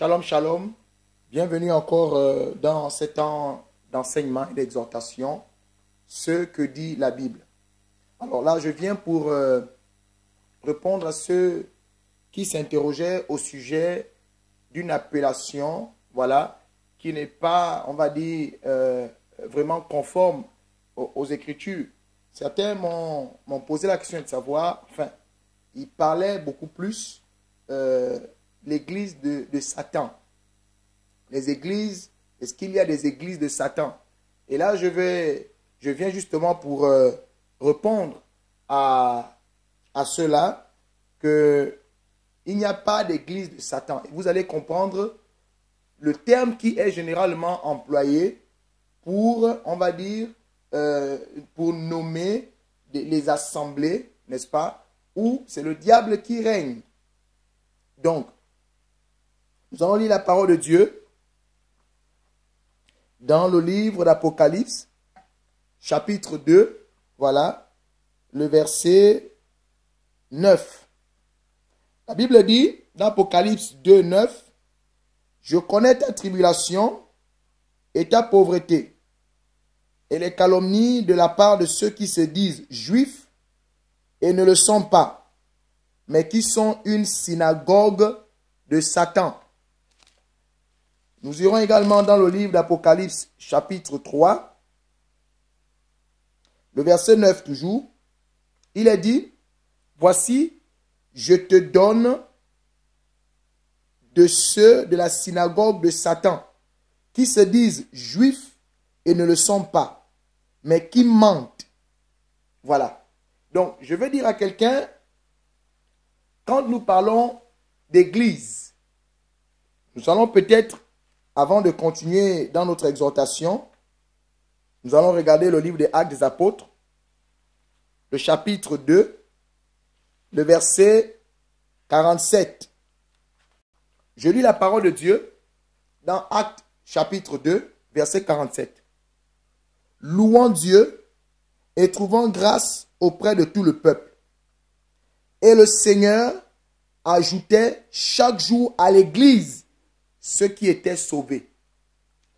Shalom, shalom. Bienvenue encore dans ce temps d'enseignement et d'exhortation, ce que dit la Bible. Alors là, je viens pour répondre à ceux qui s'interrogeaient au sujet d'une appellation, voilà, qui n'est pas, on va dire, vraiment conforme aux Écritures. Certains m'ont posé la question de savoir, enfin, ils parlaient beaucoup plus l'église de Satan. Les églises, est-ce qu'il y a des églises de Satan? Et là, je viens justement pour répondre à cela, qu'il n'y a pas d'église de Satan. Vous allez comprendre le terme qui est généralement employé pour, on va dire, pour nommer les assemblées, n'est-ce pas, où c'est le diable qui règne. Donc, nous allons lire la parole de Dieu dans le livre d'Apocalypse, chapitre 2, voilà, le verset 9. La Bible dit, dans Apocalypse 2, 9, « Je connais ta tribulation et ta pauvreté, et les calomnies de la part de ceux qui se disent juifs et ne le sont pas, mais qui sont une synagogue de Satan. » Nous irons également dans le livre d'Apocalypse, chapitre 3, le verset 9 toujours. Il est dit, « Voici, je te donne de ceux de la synagogue de Satan, qui se disent juifs et ne le sont pas, mais qui mentent. » Voilà. Donc, je veux dire à quelqu'un, quand nous parlons d'église, nous allons peut-être, avant de continuer dans notre exhortation, nous allons regarder le livre des Actes des Apôtres, le chapitre 2, le verset 47. Je lis la parole de Dieu dans Actes chapitre 2, verset 47. « Louant Dieu et trouvant grâce auprès de tout le peuple. Et le Seigneur ajoutait chaque jour à l'église ceux qui étaient sauvés. »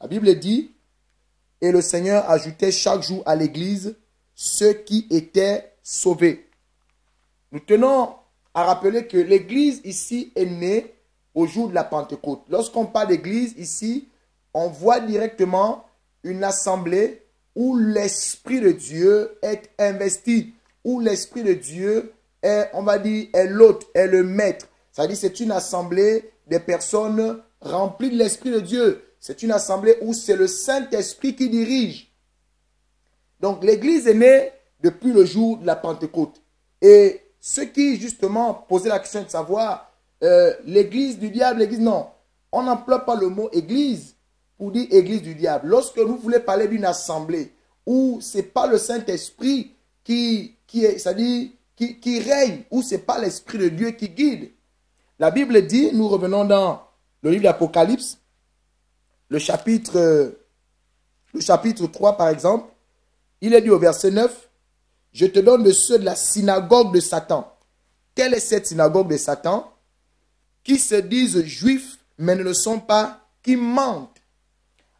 La Bible dit, « Et le Seigneur ajoutait chaque jour à l'église ceux qui étaient sauvés. » Nous tenons à rappeler que l'église ici est née au jour de la Pentecôte. Lorsqu'on parle d'église ici, on voit directement une assemblée où l'Esprit de Dieu est investi, où l'Esprit de Dieu est, on va dire, est l'hôte, est le maître. C'est-à-dire c'est une assemblée des personnes remplies de l'Esprit de Dieu. C'est une assemblée où c'est le Saint-Esprit qui dirige. Donc l'église est née depuis le jour de la Pentecôte. Et ceux qui justement posaient la question de savoir l'église du diable, l'église, non. On n'emploie pas le mot église pour dire église du diable. Lorsque vous voulez parler d'une assemblée où ce n'est pas le Saint-Esprit qui est, c'est-à-dire qui règne, où ce n'est pas l'Esprit de Dieu qui guide. La Bible dit, nous revenons dans le livre d'Apocalypse, le chapitre 3 par exemple, il est dit au verset 9, « Je te donne de ceux de la synagogue de Satan. » Quelle est cette synagogue de Satan? Qui se disent juifs, mais ne le sont pas, qui mentent.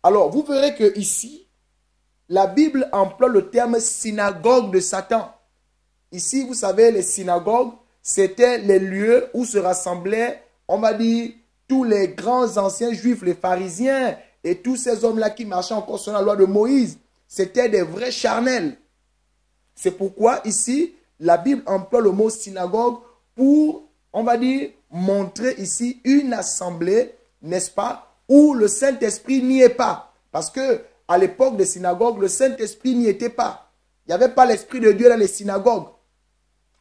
Alors, vous verrez que ici, la Bible emploie le terme synagogue de Satan. Ici, vous savez, les synagogues, c'était les lieux où se rassemblaient, on va dire, tous les grands anciens juifs, les pharisiens, et tous ces hommes-là qui marchaient encore selon la loi de Moïse. C'était des vrais charnels. C'est pourquoi ici, la Bible emploie le mot synagogue pour, on va dire, montrer ici une assemblée, n'est-ce pas, où le Saint-Esprit n'y est pas. Parce que à l'époque des synagogues, le Saint-Esprit n'y était pas. Il n'y avait pas l'Esprit de Dieu dans les synagogues.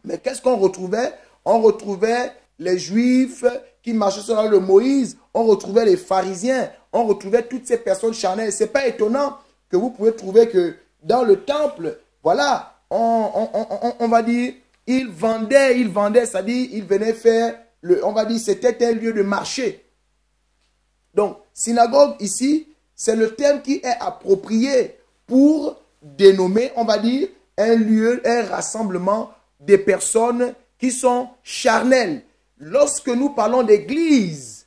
Mais qu'est-ce qu'on retrouvait? On retrouvait les Juifs qui marchaient sur la loi de Moïse, on retrouvait les pharisiens, on retrouvait toutes ces personnes charnelles. Ce n'est pas étonnant que vous pouvez trouver que dans le temple, voilà, on va dire, ils vendaient, c'est-à-dire ils venaient faire, on va dire, c'était un lieu de marché. Donc, synagogue ici, c'est le terme qui est approprié pour dénommer, on va dire, un lieu, un rassemblement des personnes qui sont charnelles. Lorsque nous parlons d'église,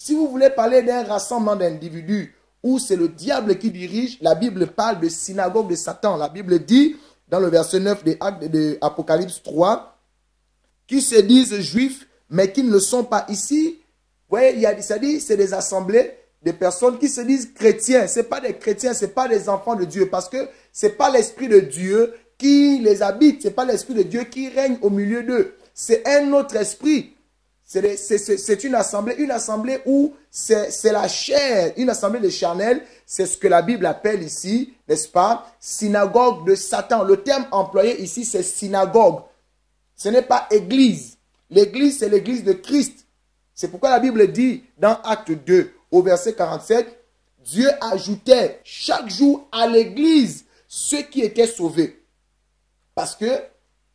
Si vous voulez parler d'un rassemblement d'individus où c'est le diable qui dirige, la Bible parle de synagogue de Satan. La Bible dit, dans le verset 9 de Apocalypse 3, qui se disent juifs, mais qui ne le sont pas. Ici, vous voyez, ça dit, c'est des assemblées de personnes qui se disent chrétiens. Ce n'est pas des chrétiens, ce n'est pas des enfants de Dieu, parce que ce n'est pas l'Esprit de Dieu qui les habite, ce n'est pas l'Esprit de Dieu qui règne au milieu d'eux. C'est un autre esprit. C'est une assemblée où c'est la chair, une assemblée de charnel, c'est ce que la Bible appelle ici, n'est-ce pas, synagogue de Satan. Le terme employé ici, c'est synagogue. Ce n'est pas église. L'église, c'est l'église de Christ. C'est pourquoi la Bible dit dans Acte 2, au verset 47, Dieu ajoutait chaque jour à l'église ceux qui étaient sauvés. Parce que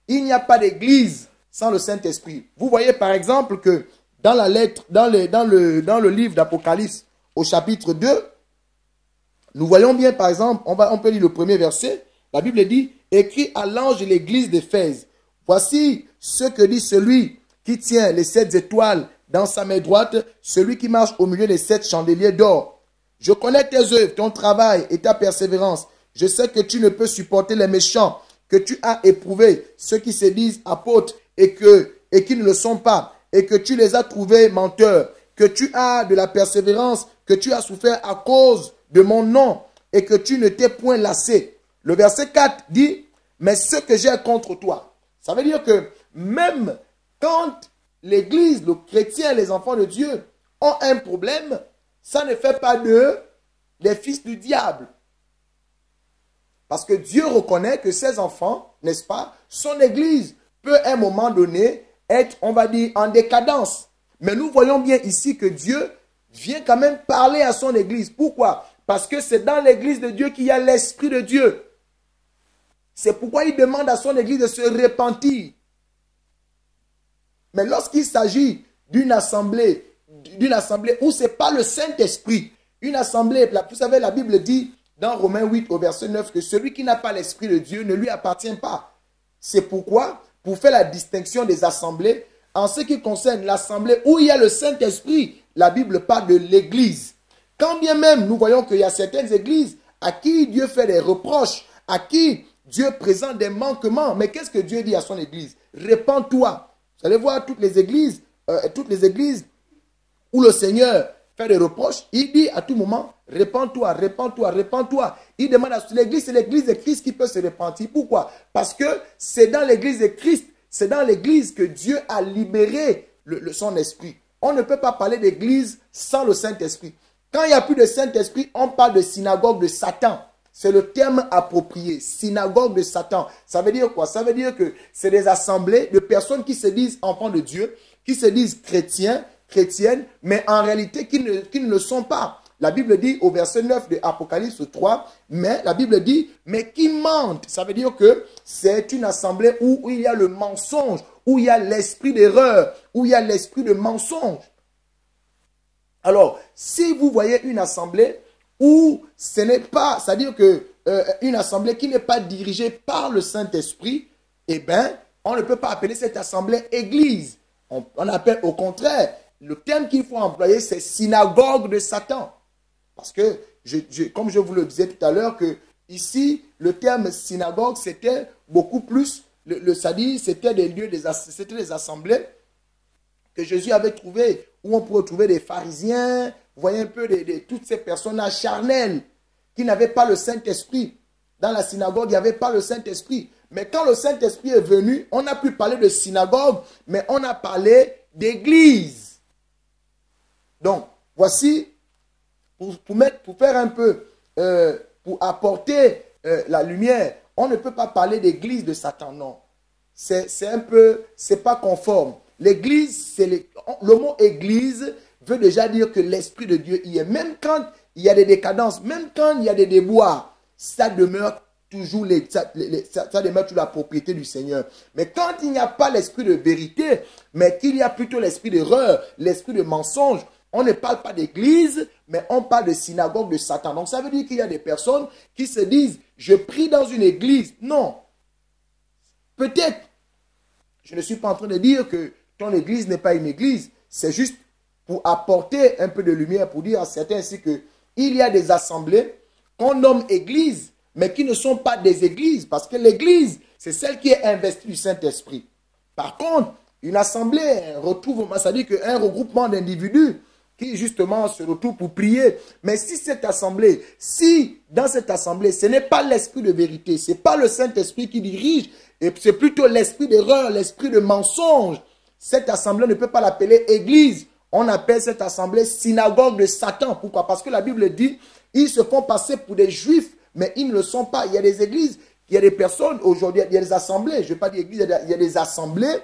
il n'y a pas d'église sans le Saint-Esprit. Vous voyez par exemple que dans la lettre, dans le livre d'Apocalypse, au chapitre 2, nous voyons bien par exemple, on peut lire le premier verset, la Bible dit, écrit à l'ange de l'église d'Éphèse, voici ce que dit celui qui tient les 7 étoiles dans sa main droite, celui qui marche au milieu des 7 chandeliers d'or. Je connais tes œuvres, ton travail et ta persévérance. Je sais que tu ne peux supporter les méchants, que tu as éprouvé ceux qui se disent apôtres et qui ne le sont pas, et que tu les as trouvés menteurs, que tu as de la persévérance, que tu as souffert à cause de mon nom, et que tu ne t'es point lassé. Le verset 4 dit, mais ce que j'ai contre toi. Ça veut dire que même quand l'église, le chrétien, les enfants de Dieu ont un problème, ça ne fait pas d'eux les fils du diable. Parce que Dieu reconnaît que ses enfants, n'est-ce pas, son église peut à un moment donné être, on va dire, en décadence. Mais nous voyons bien ici que Dieu vient quand même parler à son église. Pourquoi? Parce que c'est dans l'église de Dieu qu'il y a l'Esprit de Dieu. C'est pourquoi il demande à son église de se repentir. Mais lorsqu'il s'agit d'une assemblée où ce n'est pas le Saint-Esprit, une assemblée, vous savez, la Bible dit dans Romains 8 au verset 9 que celui qui n'a pas l'Esprit de Dieu ne lui appartient pas. C'est pourquoi, pour faire la distinction des assemblées, en ce qui concerne l'assemblée où il y a le Saint-Esprit, la Bible parle de l'église. Quand bien même nous voyons qu'il y a certaines églises à qui Dieu fait des reproches, à qui Dieu présente des manquements, mais qu'est-ce que Dieu dit à son église? Répands-toi. Vous allez voir toutes les églises où le Seigneur fait des reproches, il dit à tout moment, répands-toi, répands-toi, répands-toi. Il demande à l'église, c'est l'église de Christ qui peut se repentir. Pourquoi? Parce que c'est dans l'église de Christ, c'est dans l'église que Dieu a libéré son esprit. On ne peut pas parler d'église sans le Saint-Esprit. Quand il n'y a plus de Saint-Esprit, on parle de synagogue de Satan. C'est le terme approprié, synagogue de Satan. Ça veut dire quoi? Ça veut dire que c'est des assemblées de personnes qui se disent enfants de Dieu, qui se disent chrétiens, chrétiennes, mais en réalité qui ne le sont pas. La Bible dit au verset 9 de Apocalypse 3, mais la Bible dit, mais qui mentent. Ça veut dire que c'est une assemblée où il y a le mensonge, où il y a l'esprit d'erreur, où il y a l'esprit de mensonge. Alors, si vous voyez une assemblée où ce n'est pas, c'est-à-dire que une assemblée qui n'est pas dirigée par le Saint-Esprit, eh bien, on ne peut pas appeler cette assemblée église. On appelle au contraire, le terme qu'il faut employer, c'est synagogue de Satan. Parce que, comme je vous le disais tout à l'heure, que ici, le terme synagogue, c'était beaucoup plus, c'est-à-dire, c'était des lieux, c'était des assemblées que Jésus avait trouvées, où on pouvait trouver des pharisiens, vous voyez un peu toutes ces personnes charnelles, qui n'avaient pas le Saint-Esprit. Dans la synagogue, il n'y avait pas le Saint-Esprit. Mais quand le Saint-Esprit est venu, on a pu parler de synagogue, mais on a parlé d'église. Donc, voici, pour faire un peu, pour apporter la lumière, on ne peut pas parler d'église de Satan, non. C'est un peu, c'est pas conforme. L'église, le mot église veut déjà dire que l'Esprit de Dieu y est. Même quand il y a des décadences, même quand il y a des déboires, ça demeure toujours ça demeure toujours la propriété du Seigneur. Mais quand il n'y a pas l'esprit de vérité, mais qu'il y a plutôt l'esprit d'erreur, l'esprit de mensonge, on ne parle pas d'église, mais on parle de synagogue de Satan. Donc ça veut dire qu'il y a des personnes qui se disent, je prie dans une église. Non. Peut-être, je ne suis pas en train de dire que ton église n'est pas une église. C'est juste pour apporter un peu de lumière, pour dire à certains ainsi que il y a des assemblées qu'on nomme églises, mais qui ne sont pas des églises, parce que l'église, c'est celle qui est investie du Saint-Esprit. Par contre, une assemblée retrouve, ça dit qu'un regroupement d'individus qui justement se retrouvent pour prier. Mais si cette assemblée, si dans cette assemblée, ce n'est pas l'esprit de vérité, ce n'est pas le Saint-Esprit qui dirige, et c'est plutôt l'esprit d'erreur, l'esprit de mensonge, cette assemblée ne peut pas l'appeler église. On appelle cette assemblée synagogue de Satan. Pourquoi? Parce que la Bible dit, ils se font passer pour des juifs, mais ils ne le sont pas. Il y a des églises, il y a des personnes, aujourd'hui, il y a des assemblées, je ne vais pas dire église, il y a des assemblées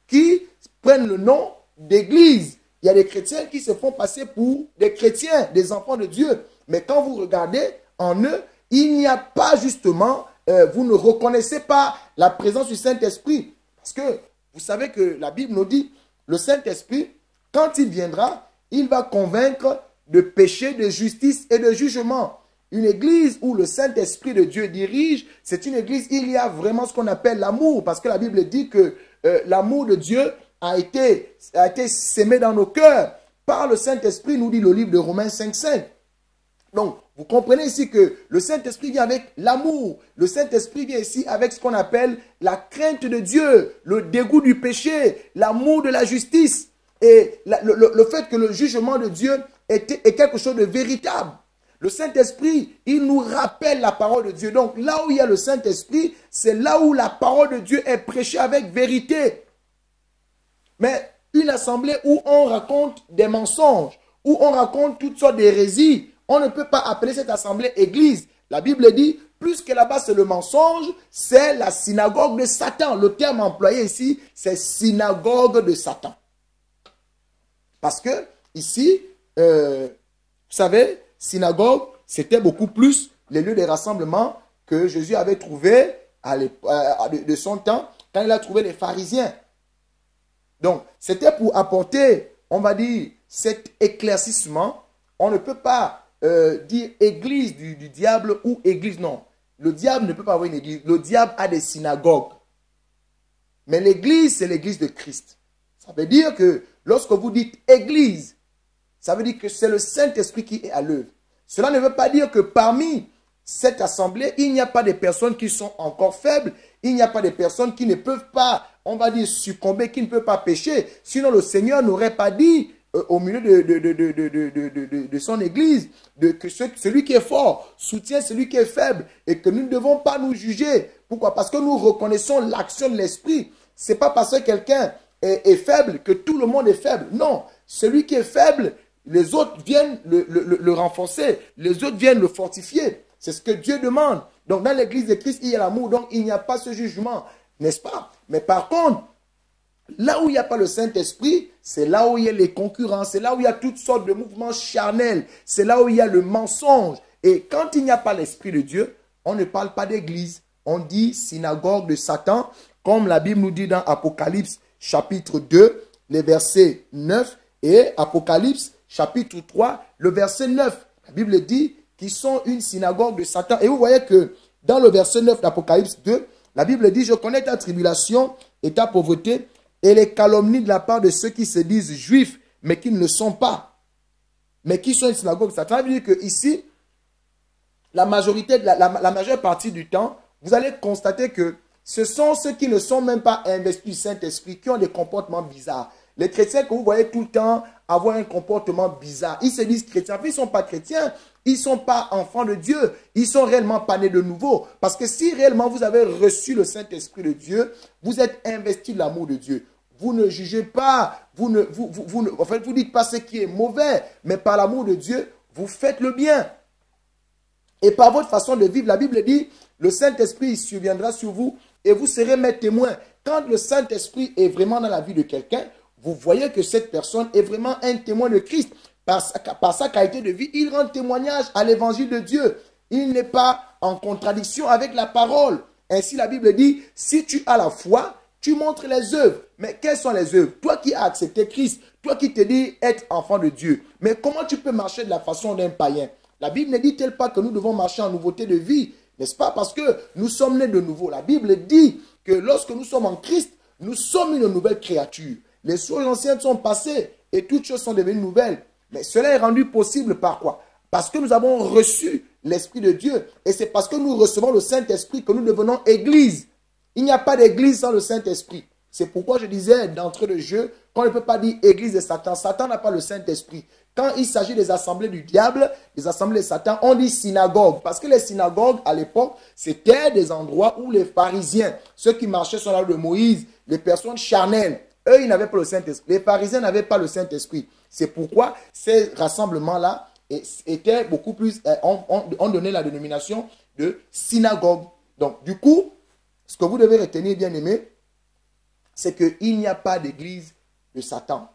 qui prennent le nom d'église. Il y a des chrétiens qui se font passer pour des chrétiens, des enfants de Dieu. Mais quand vous regardez en eux, il n'y a pas justement, vous ne reconnaissez pas la présence du Saint-Esprit. Parce que vous savez que la Bible nous dit, le Saint-Esprit, quand il viendra, il va convaincre de péché, de justice et de jugement. Une église où le Saint-Esprit de Dieu dirige, c'est une église, il y a vraiment ce qu'on appelle l'amour. Parce que la Bible dit que l'amour de Dieu a été sémé dans nos cœurs par le Saint-Esprit, nous dit le livre de Romains 5,5. Donc, vous comprenez ici que le Saint-Esprit vient avec l'amour. Le Saint-Esprit vient ici avec ce qu'on appelle la crainte de Dieu, le dégoût du péché, l'amour de la justice et le fait que le jugement de Dieu est quelque chose de véritable. Le Saint-Esprit, il nous rappelle la parole de Dieu. Donc, là où il y a le Saint-Esprit, c'est là où la parole de Dieu est prêchée avec vérité. Mais une assemblée où on raconte des mensonges, où on raconte toutes sortes d'hérésies, on ne peut pas appeler cette assemblée église. La Bible dit, plus que là-bas c'est le mensonge, c'est la synagogue de Satan. Le terme employé ici, c'est synagogue de Satan. Parce que ici, vous savez, synagogue, c'était beaucoup plus les lieux de rassemblement que Jésus avait trouvé de son temps quand il a trouvé les pharisiens. Donc, c'était pour apporter, on va dire, cet éclaircissement. On ne peut pas dire église du diable ou église, non. Le diable ne peut pas avoir une église. Le diable a des synagogues. Mais l'église, c'est l'église de Christ. Ça veut dire que lorsque vous dites église, ça veut dire que c'est le Saint-Esprit qui est à l'œuvre. Cela ne veut pas dire que parmi cette assemblée, il n'y a pas de personnes qui sont encore faibles. Il n'y a pas de personnes qui ne peuvent pas, on va dire, succomber, qui ne peuvent pas pécher. Sinon, le Seigneur n'aurait pas dit au milieu de son église que celui qui est fort soutient celui qui est faible et que nous ne devons pas nous juger. Pourquoi? Parce que nous reconnaissons l'action de l'Esprit. Ce n'est pas parce que quelqu'un est faible que tout le monde est faible. Non, celui qui est faible, les autres viennent le renforcer, les autres viennent le fortifier. C'est ce que Dieu demande. Donc dans l'église de Christ, il y a l'amour, donc il n'y a pas ce jugement, n'est-ce pas? Mais par contre, là où il n'y a pas le Saint-Esprit, c'est là où il y a les concurrents, c'est là où il y a toutes sortes de mouvements charnels, c'est là où il y a le mensonge. Et quand il n'y a pas l'Esprit de Dieu, on ne parle pas d'église, on dit synagogue de Satan, comme la Bible nous dit dans Apocalypse chapitre 2, les versets 9 et Apocalypse chapitre 3, le verset 9. La Bible dit qu'ils sont une synagogue de Satan. Et vous voyez que dans le verset 9 d'Apocalypse 2, la Bible dit, je connais ta tribulation et ta pauvreté et les calomnies de la part de ceux qui se disent juifs, mais qui ne le sont pas, mais qui sont une synagogue de Satan. Ça veut dire que ici, la majeure partie du temps, vous allez constater que ce sont ceux qui ne sont même pas investis du Saint-Esprit, qui ont des comportements bizarres. Les chrétiens que vous voyez tout le temps avoir un comportement bizarre, ils se disent chrétiens, mais ils ne sont pas chrétiens, ils ne sont pas enfants de Dieu, ils ne sont réellement pas nés de nouveau. Parce que si réellement vous avez reçu le Saint-Esprit de Dieu, vous êtes investi de l'amour de Dieu. Vous ne jugez pas, vous ne dites pas ce qui est mauvais, mais par l'amour de Dieu, vous faites le bien. Et par votre façon de vivre, la Bible dit, le Saint-Esprit surviendra sur vous et vous serez mes témoins. Quand le Saint-Esprit est vraiment dans la vie de quelqu'un, vous voyez que cette personne est vraiment un témoin de Christ. Par sa qualité de vie, il rend témoignage à l'évangile de Dieu. Il n'est pas en contradiction avec la parole. Ainsi, la Bible dit, si tu as la foi, tu montres les œuvres. Mais quelles sont les œuvres? Toi qui as accepté Christ, toi qui te dis être enfant de Dieu. Mais comment tu peux marcher de la façon d'un païen? La Bible ne dit-elle pas que nous devons marcher en nouveauté de vie? N'est-ce pas? Parce que nous sommes nés de nouveau. La Bible dit que lorsque nous sommes en Christ, nous sommes une nouvelle créature. Les choses anciennes sont passées et toutes choses sont devenues nouvelles. Mais cela est rendu possible par quoi? Parce que nous avons reçu l'Esprit de Dieu. Et c'est parce que nous recevons le Saint-Esprit que nous devenons Église. Il n'y a pas d'Église sans le Saint-Esprit. C'est pourquoi je disais d'entrée de jeu qu'on ne peut pas dire Église de Satan. Satan n'a pas le Saint-Esprit. Quand il s'agit des assemblées du diable, des assemblées de Satan, on dit synagogue. Parce que les synagogues, à l'époque, c'était des endroits où les pharisiens, ceux qui marchaient sur la rue de Moïse, les personnes charnelles, eux, ils n'avaient pas le Saint-Esprit. Les pharisiens n'avaient pas le Saint-Esprit. C'est pourquoi ces rassemblements-là étaient beaucoup plus, on donnait la dénomination de synagogue. Donc, du coup, ce que vous devez retenir, bien aimé, c'est qu'il n'y a pas d'église de Satan.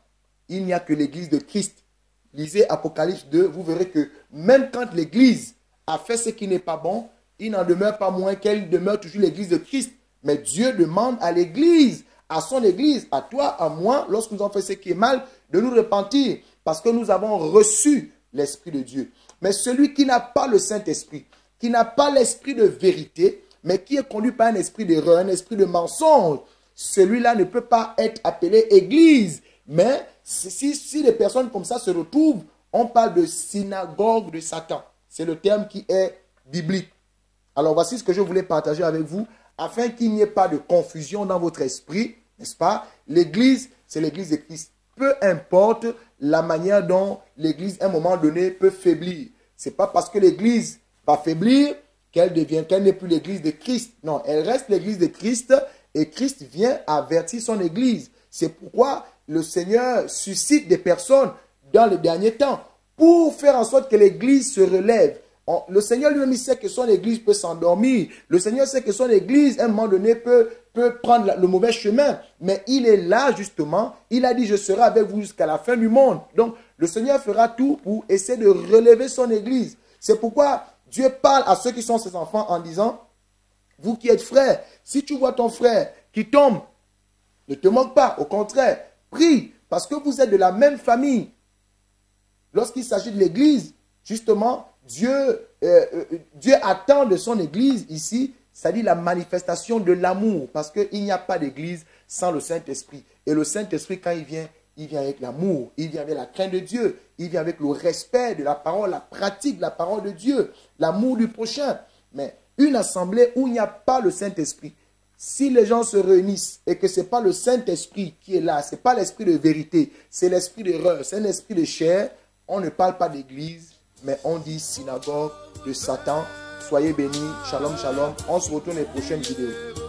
Il n'y a que l'église de Christ. Lisez Apocalypse 2, vous verrez que même quand l'église a fait ce qui n'est pas bon, il n'en demeure pas moins qu'elle demeure toujours l'église de Christ. Mais Dieu demande à l'église, à son église, à toi, à moi, lorsque nous avons fait ce qui est mal, de nous repentir. Parce que nous avons reçu l'Esprit de Dieu. Mais celui qui n'a pas le Saint-Esprit, qui n'a pas l'esprit de vérité, mais qui est conduit par un esprit d'erreur, un esprit de mensonge, celui-là ne peut pas être appelé église. Mais si des personnes comme ça se retrouvent, on parle de synagogue de Satan. C'est le terme qui est biblique. Alors voici ce que je voulais partager avec vous, afin qu'il n'y ait pas de confusion dans votre esprit, n'est-ce pas? L'église, c'est l'église de Christ. Peu importe la manière dont l'église, à un moment donné, peut faiblir. Ce n'est pas parce que l'église va faiblir qu'elle n'est plus l'église de Christ. Non, elle reste l'église de Christ et Christ vient avertir son église. C'est pourquoi le Seigneur suscite des personnes dans les derniers temps pour faire en sorte que l'église se relève. Le Seigneur lui-même, il sait que son église peut s'endormir. Le Seigneur sait que son église, à un moment donné, peut prendre le mauvais chemin. Mais il est là, justement. Il a dit, je serai avec vous jusqu'à la fin du monde. Donc, le Seigneur fera tout pour essayer de relever son église. C'est pourquoi Dieu parle à ceux qui sont ses enfants en disant, vous qui êtes frères, si tu vois ton frère qui tombe, ne te moque pas. Au contraire, prie, parce que vous êtes de la même famille. Lorsqu'il s'agit de l'église, justement, Dieu attend de son église ici, c'est-à-dire la manifestation de l'amour, parce qu'il n'y a pas d'église sans le Saint-Esprit. Et le Saint-Esprit, quand il vient avec l'amour, il vient avec la crainte de Dieu, il vient avec le respect de la parole, la pratique de la parole de Dieu, l'amour du prochain. Mais une assemblée où il n'y a pas le Saint-Esprit, si les gens se réunissent et que ce n'est pas le Saint-Esprit qui est là, ce n'est pas l'esprit de vérité, c'est l'esprit d'erreur, c'est un esprit de chair, on ne parle pas d'église, mais on dit synagogue de Satan. Soyez bénis. Shalom, shalom. On se retrouve dans les prochaines vidéos.